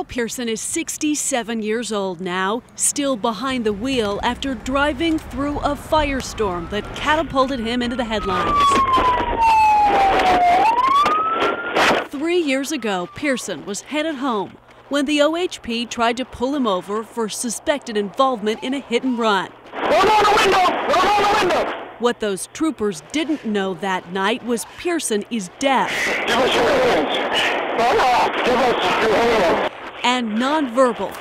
Pearson is 67 years old now, still behind the wheel after driving through a firestorm that catapulted him into the headlines. 3 years ago, Pearson was headed home when the OHP tried to pull him over for suspected involvement in a hit and run. Roll down the window! Roll down the window! What those troopers didn't know that night was Pearson is deaf. Give us your hands! Give us your hands! And nonverbal.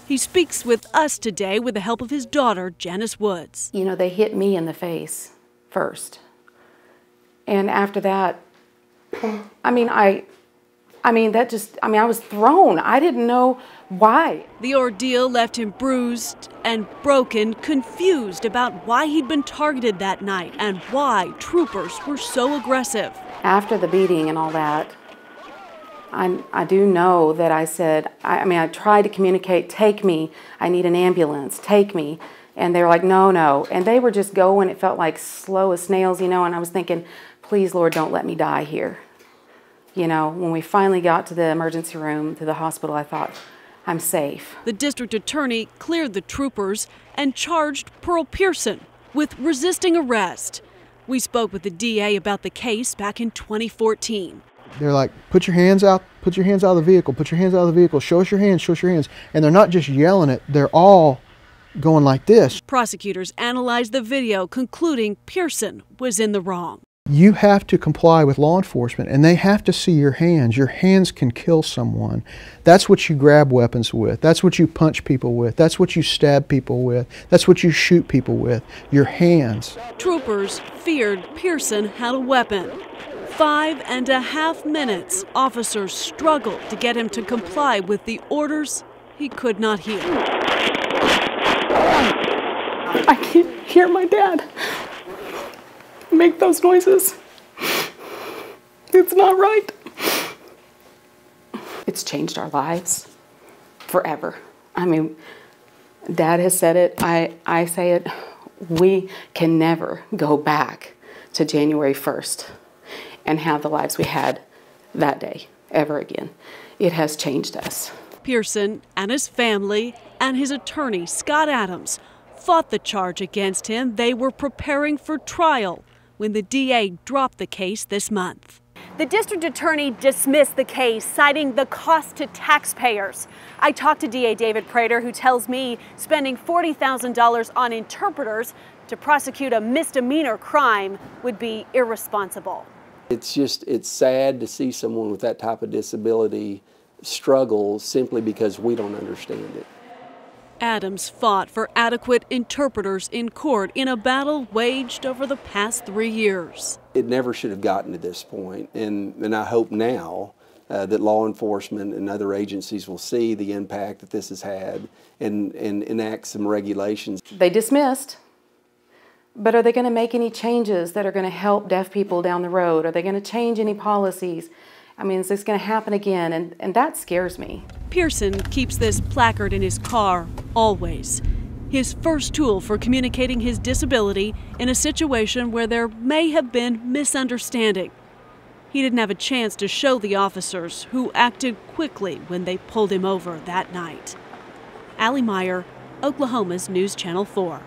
He speaks with us today with the help of his daughter, Janice Woods. You know, they hit me in the face first. And after that, I was thrown. I didn't know why. The ordeal left him bruised and broken, confused about why he'd been targeted that night and why troopers were so aggressive. After the beating and all that, I do know that I said, I tried to communicate, take me, I need an ambulance, take me. And they were like, no, no. And they were just going, it felt like slow as snails, you know, and I was thinking, please, Lord, don't let me die here. You know, when we finally got to the emergency room, to the hospital, I thought, I'm safe. The district attorney cleared the troopers and charged Pearl Pearson with resisting arrest. We spoke with the DA about the case back in 2014. They're like, put your hands out of the vehicle, put your hands out of the vehicle, show us your hands, show us your hands. And they're not just yelling it, they're all going like this. Prosecutors analyzed the video, concluding Pearson was in the wrong. You have to comply with law enforcement, and they have to see your hands. Your hands can kill someone. That's what you grab weapons with. That's what you punch people with. That's what you stab people with. That's what you shoot people with. Your hands. Troopers feared Pearson had a weapon. 5.5 minutes, officers struggled to get him to comply with the orders he could not hear. I can't hear my dad make those noises. It's not right. It's changed our lives forever. I mean, Dad has said it, I say it, we can never go back to January 1st and have the lives we had that day ever again. It has changed us. Pearson and his family and his attorney, Scott Adams, fought the charge against him. They were preparing for trial when the DA dropped the case this month. The district attorney dismissed the case, citing the cost to taxpayers. I talked to DA David Prater, who tells me spending $40,000 on interpreters to prosecute a misdemeanor crime would be irresponsible. It's sad to see someone with that type of disability struggle simply because we don't understand it. Adams fought for adequate interpreters in court in a battle waged over the past 3 years. It never should have gotten to this point, and I hope now that law enforcement and other agencies will see the impact that this has had and enact some regulations. They dismissed, but are they going to make any changes that are going to help deaf people down the road? Are they going to change any policies? I mean, is this going to happen again? And that scares me. Pearson keeps this placard in his car, always. His first tool for communicating his disability in a situation where there may have been misunderstanding. He didn't have a chance to show the officers, who acted quickly when they pulled him over that night. Allie Meyer, Oklahoma's News Channel 4.